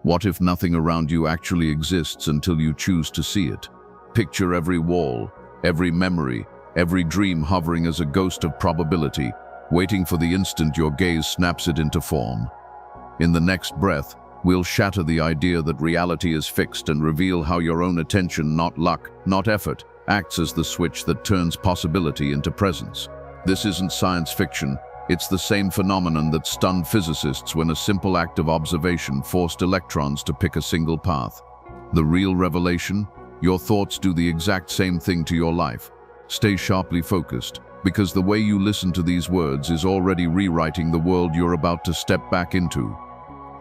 What if nothing around you actually exists until you choose to see it? Picture every wall, every memory, every dream hovering as a ghost of probability, waiting for the instant your gaze snaps it into form. In the next breath, we'll shatter the idea that reality is fixed and reveal how your own attention, not luck, not effort, acts as the switch that turns possibility into presence. This isn't science fiction. It's the same phenomenon that stunned physicists when a simple act of observation forced electrons to pick a single path. The real revelation? Your thoughts do the exact same thing to your life. Stay sharply focused, because the way you listen to these words is already rewriting the world you're about to step back into.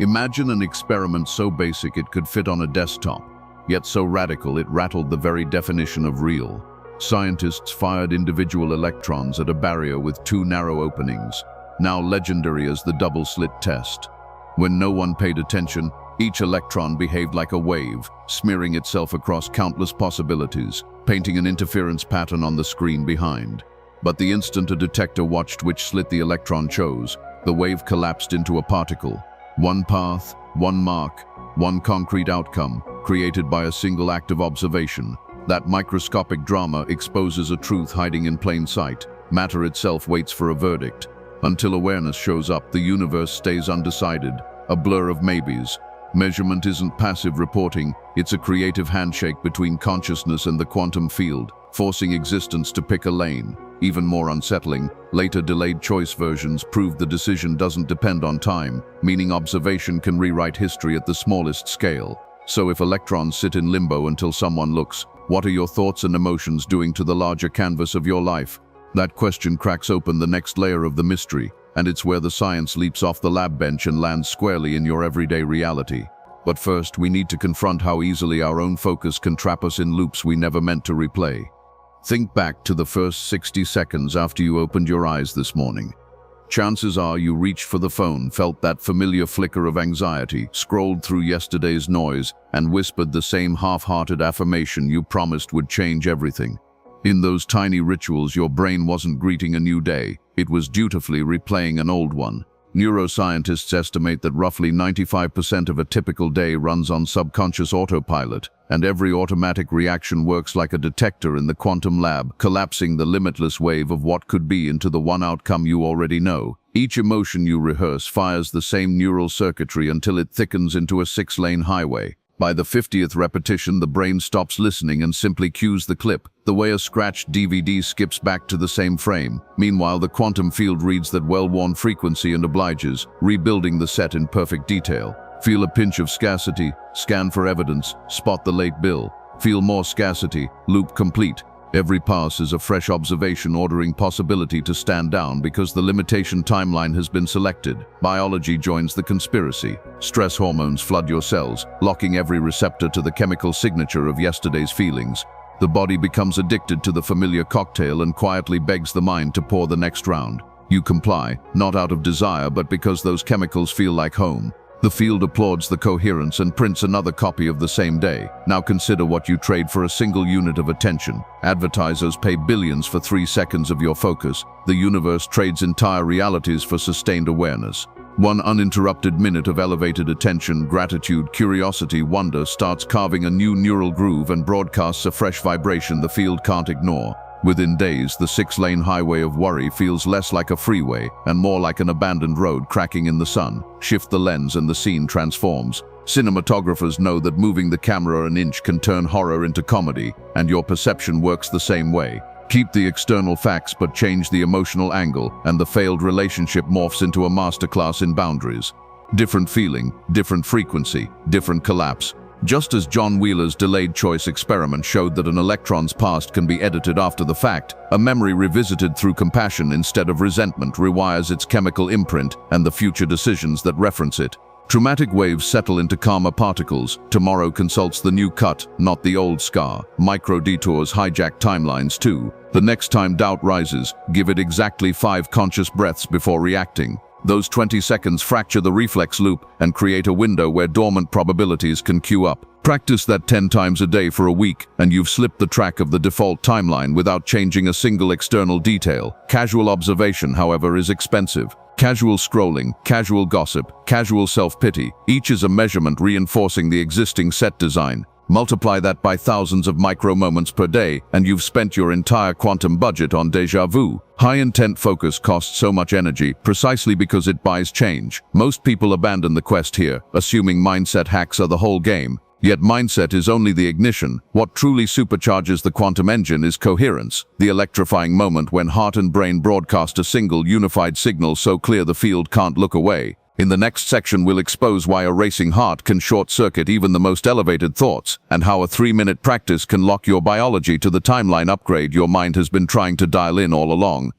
Imagine an experiment so basic it could fit on a desktop, yet so radical it rattled the very definition of real. Scientists fired individual electrons at a barrier with two narrow openings, now legendary as the double-slit test. When no one paid attention, each electron behaved like a wave, smearing itself across countless possibilities, painting an interference pattern on the screen behind. But the instant a detector watched which slit the electron chose, the wave collapsed into a particle. One path, one mark, one concrete outcome, created by a single act of observation. That microscopic drama exposes a truth hiding in plain sight. Matter itself waits for a verdict. Until awareness shows up, the universe stays undecided, a blur of maybes. Measurement isn't passive reporting, it's a creative handshake between consciousness and the quantum field, forcing existence to pick a lane. Even more unsettling, later delayed choice versions proved the decision doesn't depend on time, meaning observation can rewrite history at the smallest scale. So if electrons sit in limbo until someone looks, what are your thoughts and emotions doing to the larger canvas of your life? That question cracks open the next layer of the mystery, and it's where the science leaps off the lab bench and lands squarely in your everyday reality. But first, we need to confront how easily our own focus can trap us in loops we never meant to replay. Think back to the first 60 seconds after you opened your eyes this morning. Chances are you reached for the phone, felt that familiar flicker of anxiety, scrolled through yesterday's noise, and whispered the same half-hearted affirmation you promised would change everything. In those tiny rituals, your brain wasn't greeting a new day, it was dutifully replaying an old one. Neuroscientists estimate that roughly 95% of a typical day runs on subconscious autopilot, and every automatic reaction works like a detector in the quantum lab, collapsing the limitless wave of what could be into the one outcome you already know. Each emotion you rehearse fires the same neural circuitry until it thickens into a 6-lane highway. By the 50th repetition, the brain stops listening and simply cues the clip, the way a scratched DVD skips back to the same frame. Meanwhile, the quantum field reads that well-worn frequency and obliges, rebuilding the set in perfect detail. Feel a pinch of scarcity, scan for evidence, spot the late bill. Feel more scarcity, loop complete. Every pass is a fresh observation ordering possibility to stand down because the limitation timeline has been selected. Biology joins the conspiracy. Stress hormones flood your cells, locking every receptor to the chemical signature of yesterday's feelings. The body becomes addicted to the familiar cocktail and quietly begs the mind to pour the next round. You comply, not out of desire but because those chemicals feel like home. The field applauds the coherence and prints another copy of the same day. Now consider what you trade for a single unit of attention. Advertisers pay billions for 3 seconds of your focus. The universe trades entire realities for sustained awareness. One uninterrupted minute of elevated attention, gratitude, curiosity, wonder starts carving a new neural groove and broadcasts a fresh vibration the field can't ignore. Within days, the 6-lane highway of worry feels less like a freeway and more like an abandoned road cracking in the sun. Shift the lens and the scene transforms. Cinematographers know that moving the camera an inch can turn horror into comedy, and your perception works the same way. Keep the external facts but change the emotional angle, and the failed relationship morphs into a masterclass in boundaries. Different feeling, different frequency, different collapse. Just as John Wheeler's delayed choice experiment showed that an electron's past can be edited after the fact, a memory revisited through compassion instead of resentment rewires its chemical imprint and the future decisions that reference it. Traumatic waves settle into calmer particles. Tomorrow consults the new cut, not the old scar. Micro detours hijack timelines too. The next time doubt rises, give it exactly 5 conscious breaths before reacting. Those 20 seconds fracture the reflex loop and create a window where dormant probabilities can queue up. Practice that 10 times a day for a week, and you've slipped the track of the default timeline without changing a single external detail. Casual observation, however, is expensive. Casual scrolling, casual gossip, casual self-pity, each is a measurement reinforcing the existing set design. Multiply that by thousands of micro-moments per day, and you've spent your entire quantum budget on déjà vu. High-intent focus costs so much energy precisely because it buys change. Most people abandon the quest here, assuming mindset hacks are the whole game. Yet mindset is only the ignition. What truly supercharges the quantum engine is coherence, the electrifying moment when heart and brain broadcast a single unified signal so clear the field can't look away. In the next section, we'll expose why a racing heart can short-circuit even the most elevated thoughts, and how a 3-minute practice can lock your biology to the timeline upgrade your mind has been trying to dial in all along.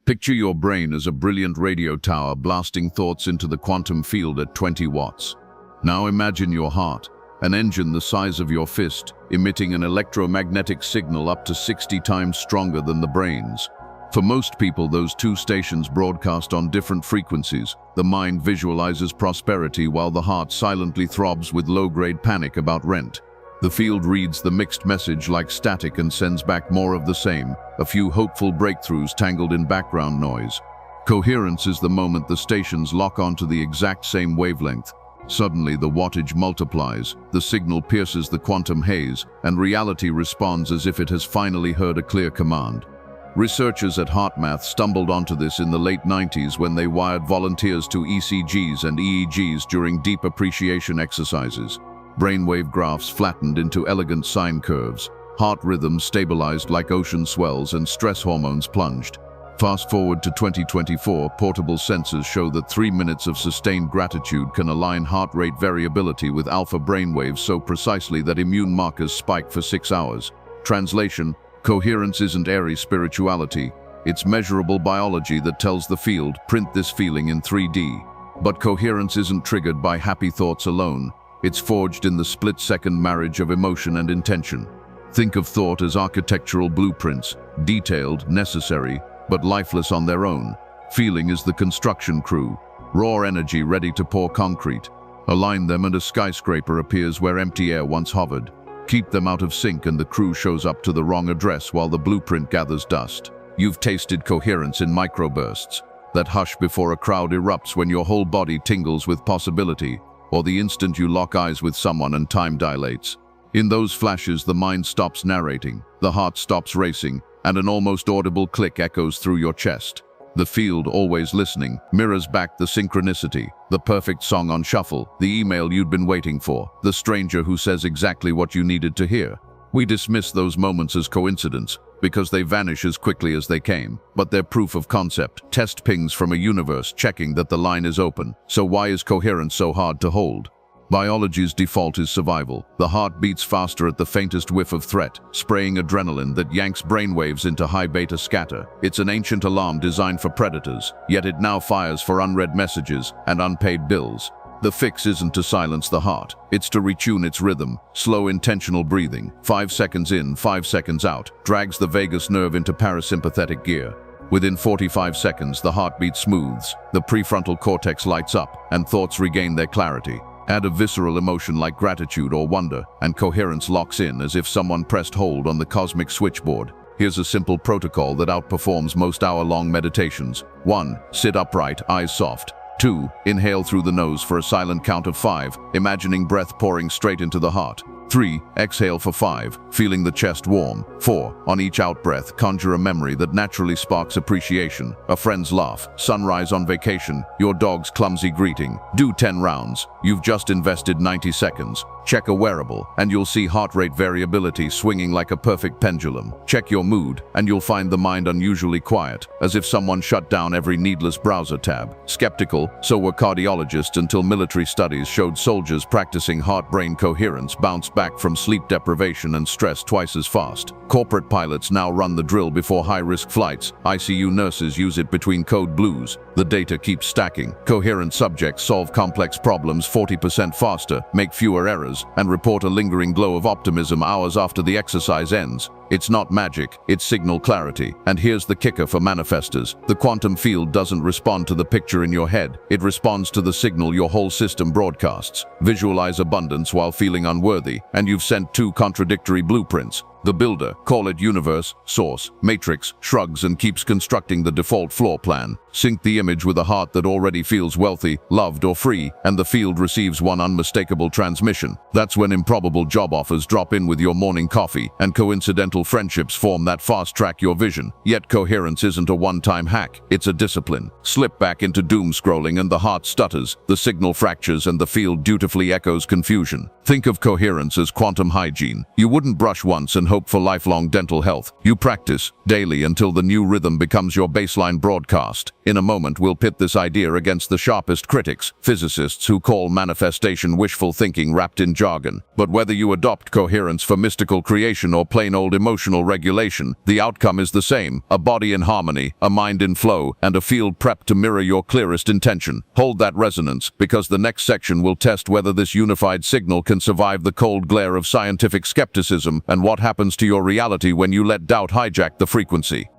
Picture your brain as a brilliant radio tower blasting thoughts into the quantum field at 20 watts. Now imagine your heart, an engine the size of your fist, emitting an electromagnetic signal up to 60 times stronger than the brain's. For most people, those two stations broadcast on different frequencies. The mind visualizes prosperity while the heart silently throbs with low-grade panic about rent. The field reads the mixed message like static and sends back more of the same, a few hopeful breakthroughs tangled in background noise. Coherence is the moment the stations lock onto the exact same wavelength. Suddenly, the wattage multiplies, the signal pierces the quantum haze, and reality responds as if it has finally heard a clear command. Researchers at HeartMath stumbled onto this in the late 90s when they wired volunteers to ECGs and EEGs during deep appreciation exercises. Brainwave graphs flattened into elegant sine curves, heart rhythms stabilized like ocean swells, and stress hormones plunged. Fast forward to 2024, portable sensors show that 3 minutes of sustained gratitude can align heart rate variability with alpha brainwaves so precisely that immune markers spike for 6 hours. Translation: coherence isn't airy spirituality, it's measurable biology that tells the field, print this feeling in 3D. But coherence isn't triggered by happy thoughts alone, it's forged in the split-second marriage of emotion and intention. Think of thought as architectural blueprints, detailed, necessary, but lifeless on their own. Feeling is the construction crew, raw energy ready to pour concrete. Align them and a skyscraper appears where empty air once hovered. Keep them out of sync and the crew shows up to the wrong address while the blueprint gathers dust. You've tasted coherence in microbursts. That hush before a crowd erupts when your whole body tingles with possibility, or the instant you lock eyes with someone and time dilates. In those flashes, the mind stops narrating, the heart stops racing, and an almost audible click echoes through your chest. The field, always listening, mirrors back the synchronicity, the perfect song on shuffle, the email you'd been waiting for, the stranger who says exactly what you needed to hear. We dismiss those moments as coincidence, because they vanish as quickly as they came. But they're proof of concept, test pings from a universe checking that the line is open. So why is coherence so hard to hold? Biology's default is survival. The heart beats faster at the faintest whiff of threat, spraying adrenaline that yanks brainwaves into high beta scatter. It's an ancient alarm designed for predators, yet it now fires for unread messages and unpaid bills. The fix isn't to silence the heart, it's to retune its rhythm. Slow, intentional breathing, 5 seconds in, 5 seconds out, drags the vagus nerve into parasympathetic gear. Within 45 seconds, the heartbeat smooths, the prefrontal cortex lights up, and thoughts regain their clarity. Add a visceral emotion like gratitude or wonder, and coherence locks in as if someone pressed hold on the cosmic switchboard. Here's a simple protocol that outperforms most hour-long meditations. 1. Sit upright, eyes soft. 2. Inhale through the nose for a silent count of 5, imagining breath pouring straight into the heart. 3. Exhale for 5, feeling the chest warm. 4. On each out-breath, conjure a memory that naturally sparks appreciation. A friend's laugh, sunrise on vacation, your dog's clumsy greeting. Do 10 rounds. You've just invested 90 seconds. Check a wearable, and you'll see heart rate variability swinging like a perfect pendulum. Check your mood, and you'll find the mind unusually quiet, as if someone shut down every needless browser tab. Skeptical, so were cardiologists until military studies showed soldiers practicing heart-brain coherence bounced back from sleep deprivation and stress twice as fast. Corporate pilots now run the drill before high-risk flights. ICU nurses use it between code blues. The data keeps stacking. Coherent subjects solve complex problems 40% faster, make fewer errors, and report a lingering glow of optimism hours after the exercise ends. It's not magic, it's signal clarity. And here's the kicker for manifestors. The quantum field doesn't respond to the picture in your head. It responds to the signal your whole system broadcasts. Visualize abundance while feeling unworthy, and you've sent 2 contradictory blueprints. The builder, call it universe, source, matrix, shrugs and keeps constructing the default floor plan. Sync the image with a heart that already feels wealthy, loved, or free, and the field receives one unmistakable transmission. That's when improbable job offers drop in with your morning coffee, and coincidental friendships form that fast-track your vision. Yet coherence isn't a one-time hack, it's a discipline. Slip back into doom scrolling and the heart stutters, the signal fractures, and the field dutifully echoes confusion. Think of coherence as quantum hygiene. You wouldn't brush once and hope for lifelong dental health. You practice daily until the new rhythm becomes your baseline broadcast. In a moment, we'll pit this idea against the sharpest critics, physicists who call manifestation wishful thinking wrapped in jargon. But whether you adopt coherence for mystical creation or plain old emotional regulation, the outcome is the same: a body in harmony, a mind in flow, and a field prepped to mirror your clearest intention. Hold that resonance, because the next section will test whether this unified signal can survive the cold glare of scientific skepticism, and what happens to your reality when you let doubt hijack the frequency.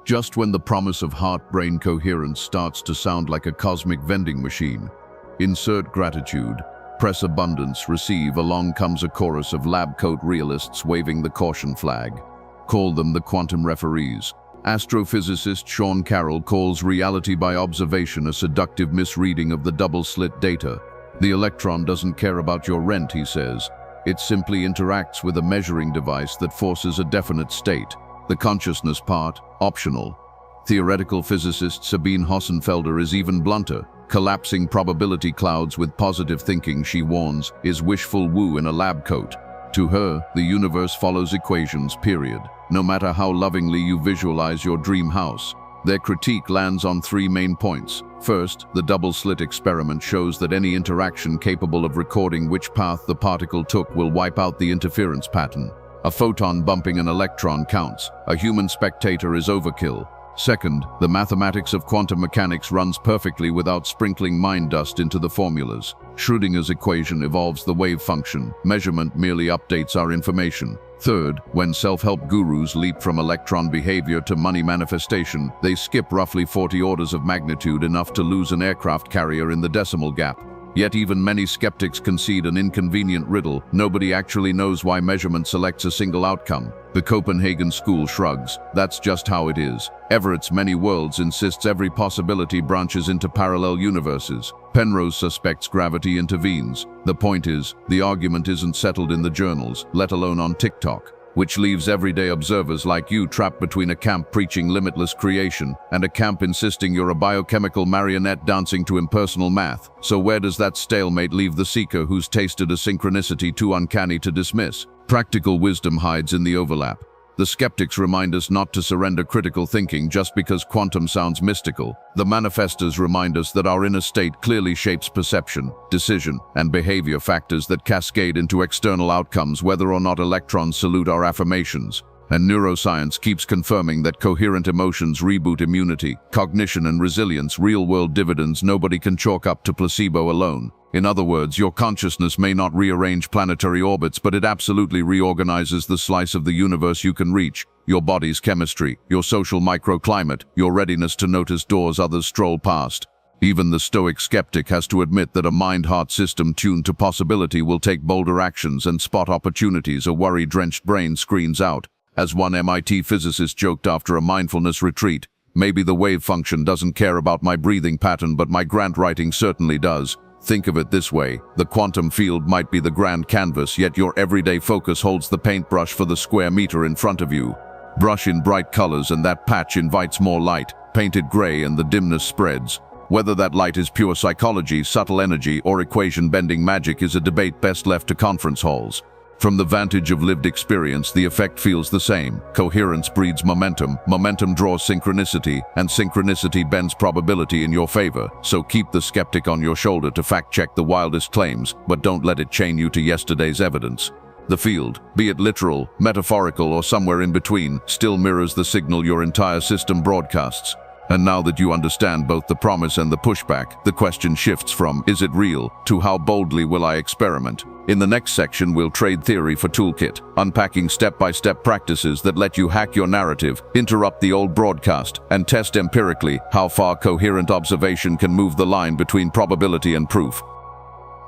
Just when the promise of heart-brain coherence starts to sound like a cosmic vending machine, insert gratitude, press abundance, receive, along comes a chorus of lab coat realists waving the caution flag. Call them the quantum referees. Astrophysicist Sean Carroll calls reality by observation a seductive misreading of the double-slit data. The electron doesn't care about your rent, he says. It simply interacts with a measuring device that forces a definite state. The consciousness part, optional. Theoretical physicist Sabine Hossenfelder is even blunter. Collapsing probability clouds with positive thinking, she warns, is wishful woo in a lab coat. To her, the universe follows equations, period. No matter how lovingly you visualize your dream house. Their critique lands on three main points. First, the double-slit experiment shows that any interaction capable of recording which path the particle took will wipe out the interference pattern. A photon bumping an electron counts. A human spectator is overkill. Second, the mathematics of quantum mechanics runs perfectly without sprinkling mind dust into the formulas. Schrödinger's equation evolves the wave function. Measurement merely updates our information. Third, when self-help gurus leap from electron behavior to money manifestation, they skip roughly 40 orders of magnitude, enough to lose an aircraft carrier in the decimal gap. Yet even many skeptics concede an inconvenient riddle. Nobody actually knows why measurement selects a single outcome. The Copenhagen school shrugs. That's just how it is. Everett's Many Worlds insists every possibility branches into parallel universes. Penrose suspects gravity intervenes. The point is, the argument isn't settled in the journals, let alone on TikTok, which leaves everyday observers like you trapped between a camp preaching limitless creation and a camp insisting you're a biochemical marionette dancing to impersonal math. So where does that stalemate leave the seeker who's tasted a synchronicity too uncanny to dismiss? Practical wisdom hides in the overlap. The skeptics remind us not to surrender critical thinking just because quantum sounds mystical. The manifestors remind us that our inner state clearly shapes perception, decision, and behavior factors that cascade into external outcomes whether or not electrons salute our affirmations. And neuroscience keeps confirming that coherent emotions reboot immunity, cognition, and resilience, real-world dividends nobody can chalk up to placebo alone. In other words, your consciousness may not rearrange planetary orbits, but it absolutely reorganizes the slice of the universe you can reach. Your body's chemistry, your social microclimate, your readiness to notice doors others stroll past. Even the stoic skeptic has to admit that a mind-heart system tuned to possibility will take bolder actions and spot opportunities a worry-drenched brain screens out. As one MIT physicist joked after a mindfulness retreat, maybe the wave function doesn't care about my breathing pattern, but my grant writing certainly does. Think of it this way: the quantum field might be the grand canvas, yet your everyday focus holds the paintbrush for the square meter in front of you. Brush in bright colors and that patch invites more light. Paint it gray and the dimness spreads. Whether that light is pure psychology, subtle energy, or equation-bending magic is a debate best left to conference halls. From the vantage of lived experience, the effect feels the same. Coherence breeds momentum, momentum draws synchronicity, and synchronicity bends probability in your favor. So keep the skeptic on your shoulder to fact-check the wildest claims, but don't let it chain you to yesterday's evidence. The field, be it literal, metaphorical, or somewhere in between, still mirrors the signal your entire system broadcasts. And now that you understand both the promise and the pushback, the question shifts from, is it real, to how boldly will I experiment? In the next section, we'll trade theory for toolkit, unpacking step-by-step practices that let you hack your narrative, interrupt the old broadcast, and test empirically how far coherent observation can move the line between probability and proof.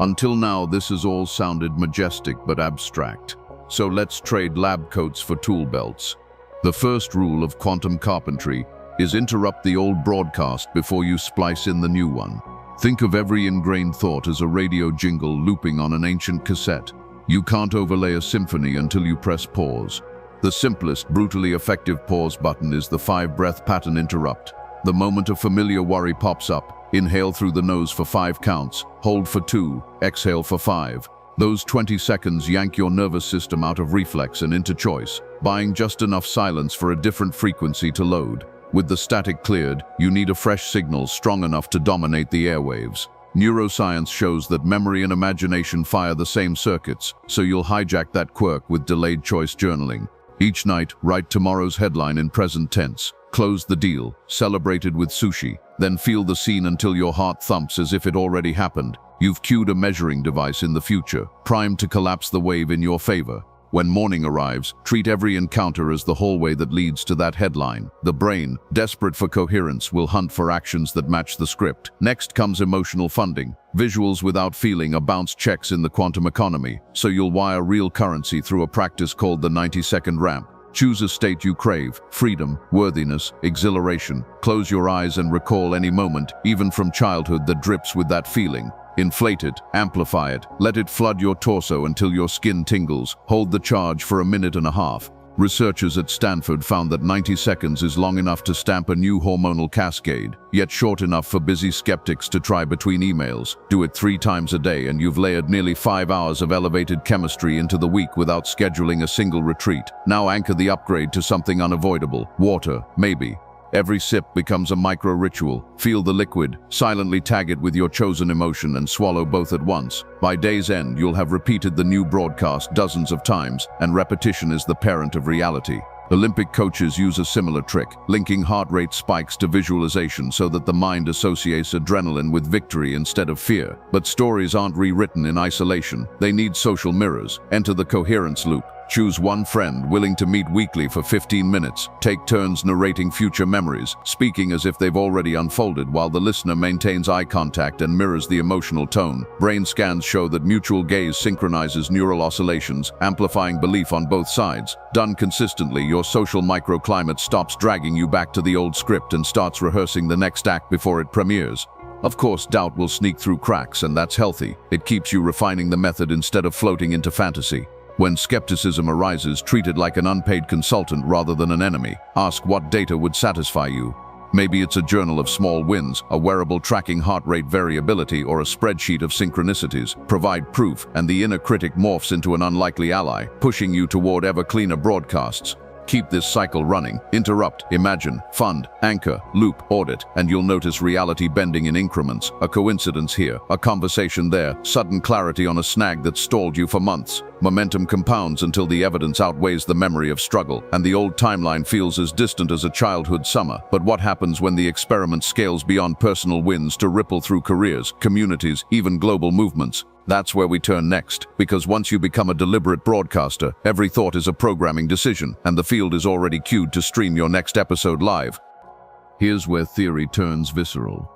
Until now, this has all sounded majestic but abstract. So let's trade lab coats for tool belts. The first rule of quantum carpentry: is interrupt the old broadcast before you splice in the new one. Think of every ingrained thought as a radio jingle looping on an ancient cassette. You can't overlay a symphony until you press pause. The simplest, brutally effective pause button is the 5-breath pattern interrupt. The moment a familiar worry pops up, inhale through the nose for 5 counts, hold for 2, exhale for 5. Those 20 seconds yank your nervous system out of reflex and into choice, buying just enough silence for a different frequency to load. With the static cleared, you need a fresh signal strong enough to dominate the airwaves. Neuroscience shows that memory and imagination fire the same circuits, so you'll hijack that quirk with delayed choice journaling. Each night, write tomorrow's headline in present tense. Close the deal, celebrate it with sushi, then feel the scene until your heart thumps as if it already happened. You've cued a measuring device in the future, primed to collapse the wave in your favor. When morning arrives, treat every encounter as the hallway that leads to that headline. The brain, desperate for coherence, will hunt for actions that match the script. Next comes emotional funding. Visuals without feeling are bounce checks in the quantum economy, so you'll wire real currency through a practice called the 90-second ramp. Choose a state you crave: freedom, worthiness, exhilaration. Close your eyes and recall any moment, even from childhood, that drips with that feeling. Inflate it, amplify it, let it flood your torso until your skin tingles. Hold the charge for a minute and a half. Researchers at Stanford found that 90 seconds is long enough to stamp a new hormonal cascade, yet short enough for busy skeptics to try between emails. Do it 3 times a day and you've layered nearly 5 hours of elevated chemistry into the week without scheduling a single retreat. Now anchor the upgrade to something unavoidable. Water, maybe. Every sip becomes a micro-ritual. Feel the liquid, silently tag it with your chosen emotion, and swallow both at once. By day's end, you'll have repeated the new broadcast dozens of times, and repetition is the parent of reality. Olympic coaches use a similar trick, linking heart rate spikes to visualization so that the mind associates adrenaline with victory instead of fear. But stories aren't rewritten in isolation. They need social mirrors. Enter the coherence loop. Choose one friend willing to meet weekly for 15 minutes. Take turns narrating future memories, speaking as if they've already unfolded while the listener maintains eye contact and mirrors the emotional tone. Brain scans show that mutual gaze synchronizes neural oscillations, amplifying belief on both sides. Done consistently, your social microclimate stops dragging you back to the old script and starts rehearsing the next act before it premieres. Of course, doubt will sneak through cracks, and that's healthy. It keeps you refining the method instead of floating into fantasy. When skepticism arises, treat it like an unpaid consultant rather than an enemy. Ask what data would satisfy you. Maybe it's a journal of small wins, a wearable tracking heart rate variability, or a spreadsheet of synchronicities. Provide proof, and the inner critic morphs into an unlikely ally, pushing you toward ever cleaner broadcasts. Keep this cycle running. Interrupt, imagine, fund, anchor, loop, audit, and you'll notice reality bending in increments. A coincidence here, a conversation there, sudden clarity on a snag that stalled you for months. Momentum compounds until the evidence outweighs the memory of struggle, and the old timeline feels as distant as a childhood summer. But what happens when the experiment scales beyond personal wins to ripple through careers, communities, even global movements? That's where we turn next, because once you become a deliberate broadcaster, every thought is a programming decision, and the field is already cued to stream your next episode live. Here's where theory turns visceral.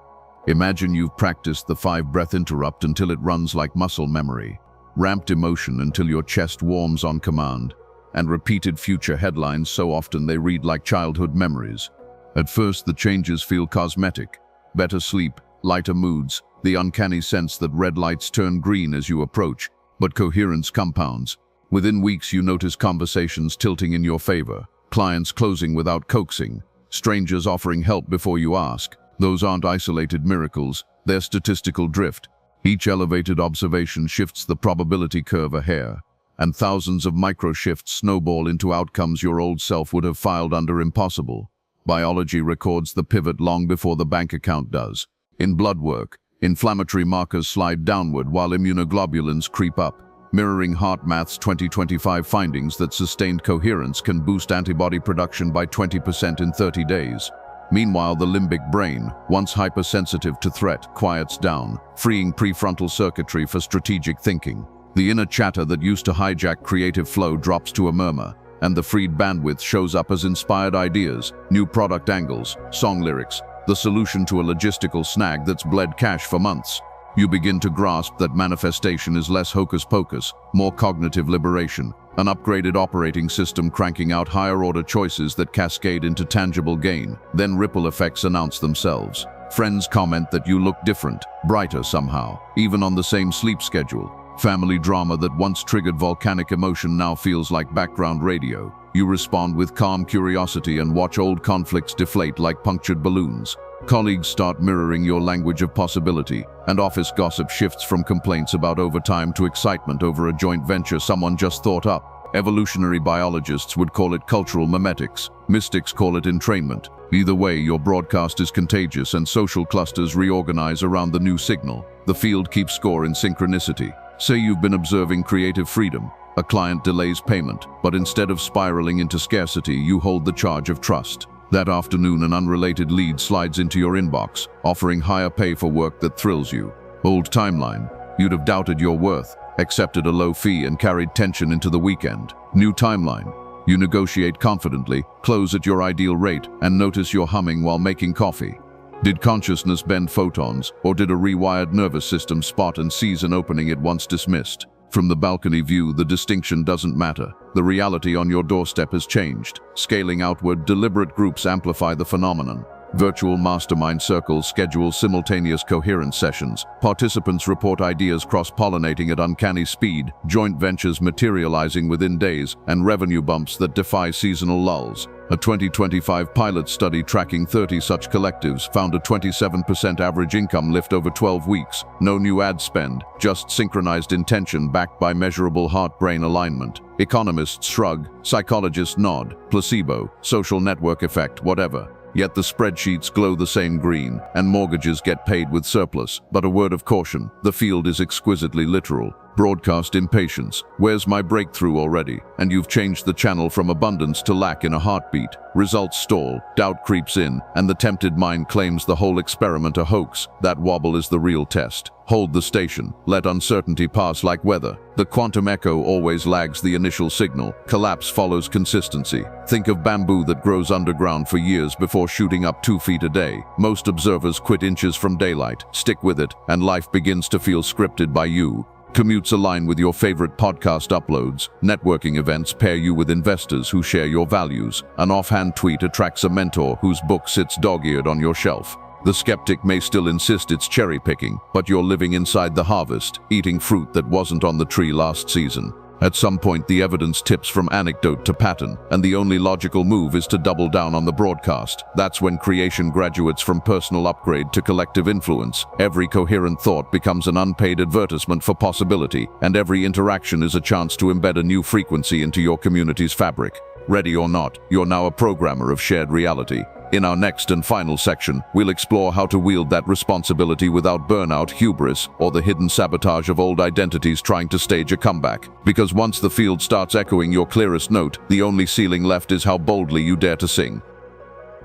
Imagine you've practiced the 5-breath interrupt until it runs like muscle memory, ramped emotion until your chest warms on command, and repeated future headlines so often they read like childhood memories. At first, the changes feel cosmetic. Better sleep, lighter moods, the uncanny sense that red lights turn green as you approach, but coherence compounds. Within weeks, you notice conversations tilting in your favor, clients closing without coaxing, strangers offering help before you ask. Those aren't isolated miracles, they're statistical drift. Each elevated observation shifts the probability curve a hair, and thousands of micro-shifts snowball into outcomes your old self would have filed under impossible. Biology records the pivot long before the bank account does. In blood work, inflammatory markers slide downward while immunoglobulins creep up, mirroring HeartMath's 2025 findings that sustained coherence can boost antibody production by 20% in 30 days. Meanwhile, the limbic brain, once hypersensitive to threat, quiets down, freeing prefrontal circuitry for strategic thinking. The inner chatter that used to hijack creative flow drops to a murmur, and the freed bandwidth shows up as inspired ideas, new product angles, song lyrics, the solution to a logistical snag that's bled cash for months. You begin to grasp that manifestation is less hocus pocus, more cognitive liberation, an upgraded operating system cranking out higher-order choices that cascade into tangible gain. Then ripple effects announce themselves. Friends comment that you look different, brighter somehow, even on the same sleep schedule. Family drama that once triggered volcanic emotion now feels like background radio. You respond with calm curiosity and watch old conflicts deflate like punctured balloons. Colleagues start mirroring your language of possibility, and office gossip shifts from complaints about overtime to excitement over a joint venture someone just thought up. Evolutionary biologists would call it cultural memetics. Mystics call it entrainment. Either way, your broadcast is contagious and social clusters reorganize around the new signal. The field keeps score in synchronicity. Say you've been observing creative freedom. A client delays payment, but instead of spiraling into scarcity, you hold the charge of trust. That afternoon, an unrelated lead slides into your inbox, offering higher pay for work that thrills you. Old timeline. You'd have doubted your worth, accepted a low fee and carried tension into the weekend. New timeline. You negotiate confidently, close at your ideal rate, and notice you're humming while making coffee. Did consciousness bend photons, or did a rewired nervous system spot and seize an opening it once dismissed? From the balcony view, the distinction doesn't matter. The reality on your doorstep has changed. Scaling outward, deliberate groups amplify the phenomenon. Virtual mastermind circles schedule simultaneous coherence sessions. Participants report ideas cross-pollinating at uncanny speed, joint ventures materializing within days, and revenue bumps that defy seasonal lulls. A 2025 pilot study tracking 30 such collectives found a 27% average income lift over 12 weeks. No new ad spend, just synchronized intention backed by measurable heart-brain alignment. Economists shrug, psychologists nod, placebo, social network effect, whatever. Yet the spreadsheets glow the same green, and mortgages get paid with surplus. But a word of caution, the field is exquisitely literal. Broadcast impatience. Where's my breakthrough already? And you've changed the channel from abundance to lack in a heartbeat. Results stall, doubt creeps in, and the tempted mind claims the whole experiment a hoax. That wobble is the real test. Hold the station. Let uncertainty pass like weather. The quantum echo always lags the initial signal. Collapse follows consistency. Think of bamboo that grows underground for years before shooting up 2 feet a day. Most observers quit inches from daylight. Stick with it, and life begins to feel scripted by you. Commutes align with your favorite podcast uploads. Networking events pair you with investors who share your values. An offhand tweet attracts a mentor whose book sits dog-eared on your shelf. The skeptic may still insist it's cherry-picking, but you're living inside the harvest, eating fruit that wasn't on the tree last season. At some point, the evidence tips from anecdote to pattern, and the only logical move is to double down on the broadcast. That's when creation graduates from personal upgrade to collective influence. Every coherent thought becomes an unpaid advertisement for possibility, and every interaction is a chance to embed a new frequency into your community's fabric. Ready or not, you're now a programmer of shared reality. In our next and final section, we'll explore how to wield that responsibility without burnout, hubris, or the hidden sabotage of old identities trying to stage a comeback. Because once the field starts echoing your clearest note, the only ceiling left is how boldly you dare to sing.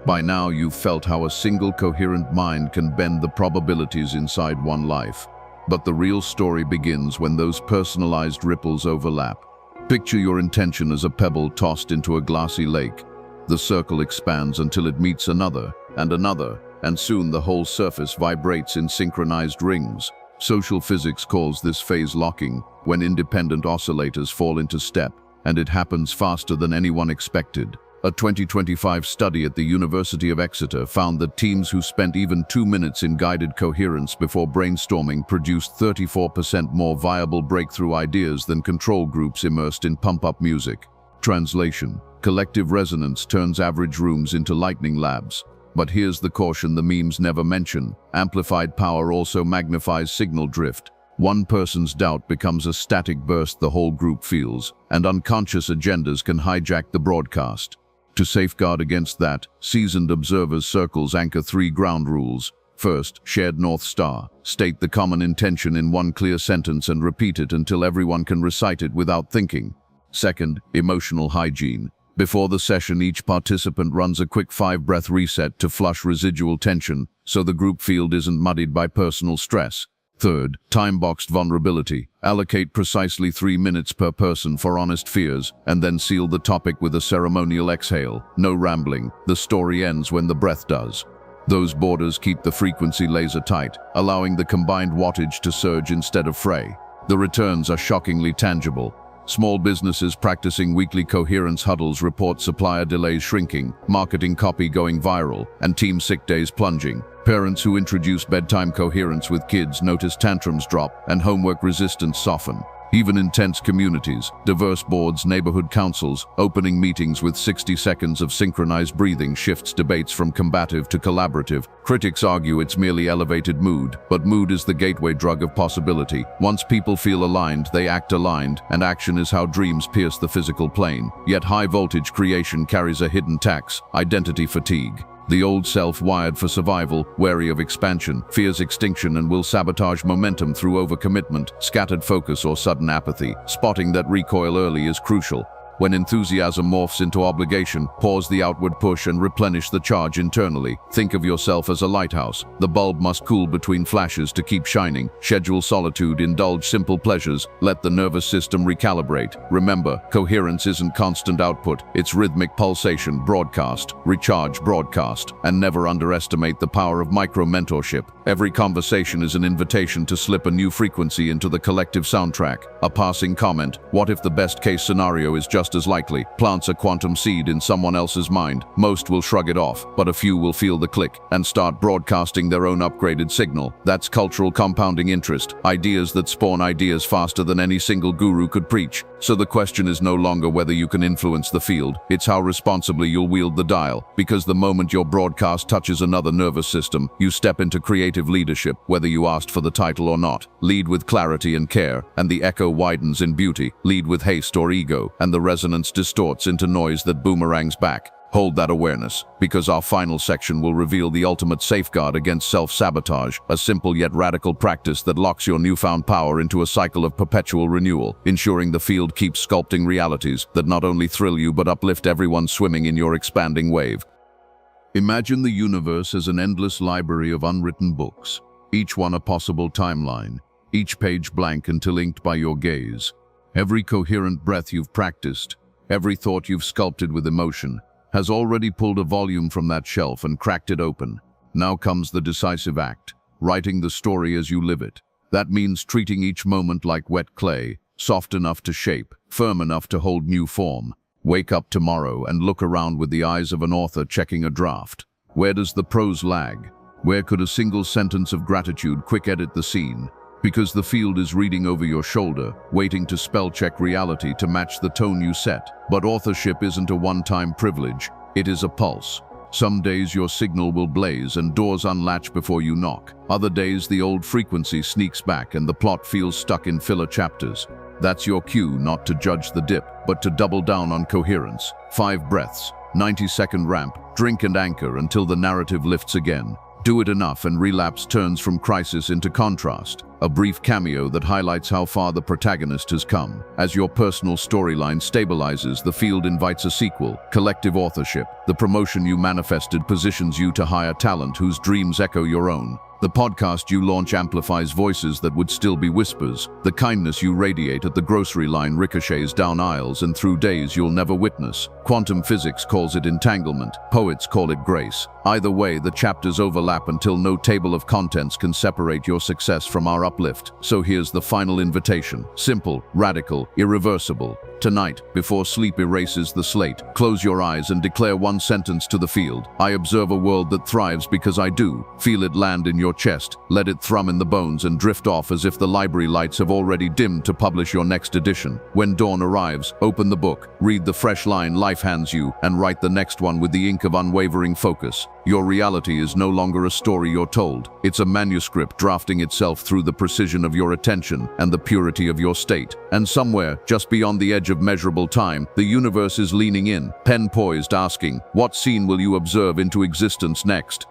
By now, you've felt how a single coherent mind can bend the probabilities inside one life. But the real story begins when those personalized ripples overlap. Picture your intention as a pebble tossed into a glassy lake. The circle expands until it meets another, and soon the whole surface vibrates in synchronized rings. Social physics calls this phase locking, when independent oscillators fall into step, and it happens faster than anyone expected. A 2025 study at the University of Exeter found that teams who spent even 2 minutes in guided coherence before brainstorming produced 34% more viable breakthrough ideas than control groups immersed in pump-up music. Translation: collective resonance turns average rooms into lightning labs. But here's the caution the memes never mention. Amplified power also magnifies signal drift. One person's doubt becomes a static burst the whole group feels, and unconscious agendas can hijack the broadcast. To safeguard against that, seasoned observers' circles anchor 3 ground rules. First, shared North Star. State the common intention in one clear sentence and repeat it until everyone can recite it without thinking. Second, emotional hygiene. Before the session, each participant runs a quick 5-breath reset to flush residual tension, so the group field isn't muddied by personal stress. Third, time-boxed vulnerability. Allocate precisely 3 minutes per person for honest fears, and then seal the topic with a ceremonial exhale. No rambling. The story ends when the breath does. Those borders keep the frequency laser tight, allowing the combined wattage to surge instead of fray. The returns are shockingly tangible. Small businesses practicing weekly coherence huddles report supplier delays shrinking, marketing copy going viral, and team sick days plunging. Parents who introduce bedtime coherence with kids notice tantrums drop and homework resistance soften. Even in tense communities, diverse boards, neighborhood councils, opening meetings with 60 seconds of synchronized breathing shifts debates from combative to collaborative. Critics argue it's merely elevated mood, but mood is the gateway drug of possibility. Once people feel aligned, they act aligned, and action is how dreams pierce the physical plane. Yet high-voltage creation carries a hidden tax: identity fatigue. The old self, wired for survival, wary of expansion, fears extinction and will sabotage momentum through overcommitment, scattered focus, or sudden apathy. Spotting that recoil early is crucial. When enthusiasm morphs into obligation, pause the outward push and replenish the charge internally. Think of yourself as a lighthouse. The bulb must cool between flashes to keep shining. Schedule solitude, indulge simple pleasures, let the nervous system recalibrate. Remember, coherence isn't constant output, it's rhythmic pulsation. Broadcast, recharge, broadcast. And never underestimate the power of micro-mentorship. Every conversation is an invitation to slip a new frequency into the collective soundtrack. A passing comment, what if the best-case scenario is just as likely, plants a quantum seed in someone else's mind. Most will shrug it off, but a few will feel the click and start broadcasting their own upgraded signal. That's cultural compounding interest, ideas that spawn ideas faster than any single guru could preach. So the question is no longer whether you can influence the field, it's how responsibly you'll wield the dial. Because the moment your broadcast touches another nervous system, you step into creative leadership, whether you asked for the title or not. Lead with clarity and care, and the echo widens in beauty. Lead with haste or ego, and the resonance distorts into noise that boomerangs back. Hold that awareness, because our final section will reveal the ultimate safeguard against self-sabotage, a simple yet radical practice that locks your newfound power into a cycle of perpetual renewal, ensuring the field keeps sculpting realities that not only thrill you but uplift everyone swimming in your expanding wave. Imagine the universe as an endless library of unwritten books, each one a possible timeline, each page blank until inked by your gaze. Every coherent breath you've practiced, every thought you've sculpted with emotion, has already pulled a volume from that shelf and cracked it open. Now comes the decisive act, writing the story as you live it. That means treating each moment like wet clay, soft enough to shape, firm enough to hold new form. Wake up tomorrow and look around with the eyes of an author checking a draft. Where does the prose lag? Where could a single sentence of gratitude quick edit the scene? Because the field is reading over your shoulder, waiting to spell-check reality to match the tone you set. But authorship isn't a one-time privilege, it is a pulse. Some days your signal will blaze and doors unlatch before you knock. Other days the old frequency sneaks back and the plot feels stuck in filler chapters. That's your cue not to judge the dip, but to double down on coherence. 5 breaths, 90-second ramp, drink and anchor until the narrative lifts again. Do it enough and relapse turns from crisis into contrast. A brief cameo that highlights how far the protagonist has come. As your personal storyline stabilizes, the field invites a sequel, collective authorship. The promotion you manifested positions you to hire talent whose dreams echo your own. The podcast you launch amplifies voices that would still be whispers. The kindness you radiate at the grocery line ricochets down aisles and through days you'll never witness. Quantum physics calls it entanglement, poets call it grace. Either way, the chapters overlap until no table of contents can separate your success from our uplift. So here's the final invitation. Simple, radical, irreversible. Tonight, before sleep erases the slate, close your eyes and declare one sentence to the field. I observe a world that thrives because I do. Feel it land in your chest, let it thrum in the bones and drift off as if the library lights have already dimmed to publish your next edition. When dawn arrives, open the book, read the fresh line life hands you, and write the next one with the ink of unwavering focus. Your reality is no longer a story you're told. It's a manuscript drafting itself through the precision of your attention and the purity of your state. And somewhere, just beyond the edge of measurable time, the universe is leaning in, pen poised, asking, what scene will you observe into existence next?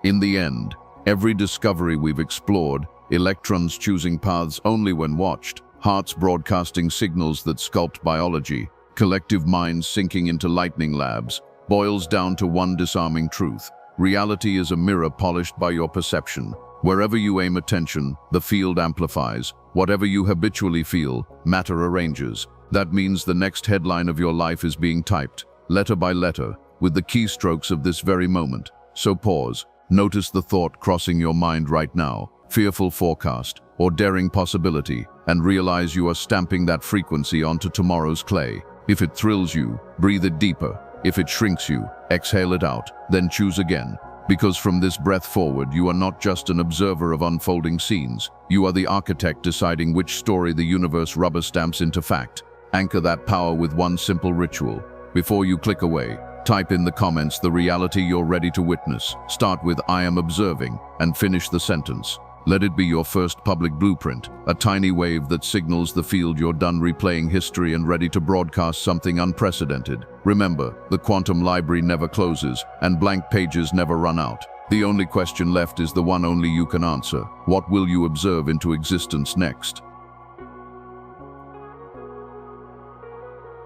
In the end, every discovery we've explored, electrons choosing paths only when watched, hearts broadcasting signals that sculpt biology, collective minds sinking into lightning labs, boils down to one disarming truth. Reality is a mirror polished by your perception. Wherever you aim attention, the field amplifies. Whatever you habitually feel, matter arranges. That means the next headline of your life is being typed, letter by letter, with the keystrokes of this very moment. So pause, Notice the thought crossing your mind right now, fearful forecast or daring possibility, and realize you are stamping that frequency onto tomorrow's clay. If it thrills you, breathe it deeper. If it shrinks you, exhale it out, then choose again. Because from this breath forward, you are not just an observer of unfolding scenes. You are the architect deciding which story the universe rubber stamps into fact. Anchor that power with one simple ritual. Before you click away, type in the comments the reality you're ready to witness. Start with "I am observing" and finish the sentence. Let it be your first public blueprint, a tiny wave that signals the field you're done replaying history and ready to broadcast something unprecedented. Remember, the quantum library never closes, and blank pages never run out. The only question left is the one only you can answer. What will you observe into existence next?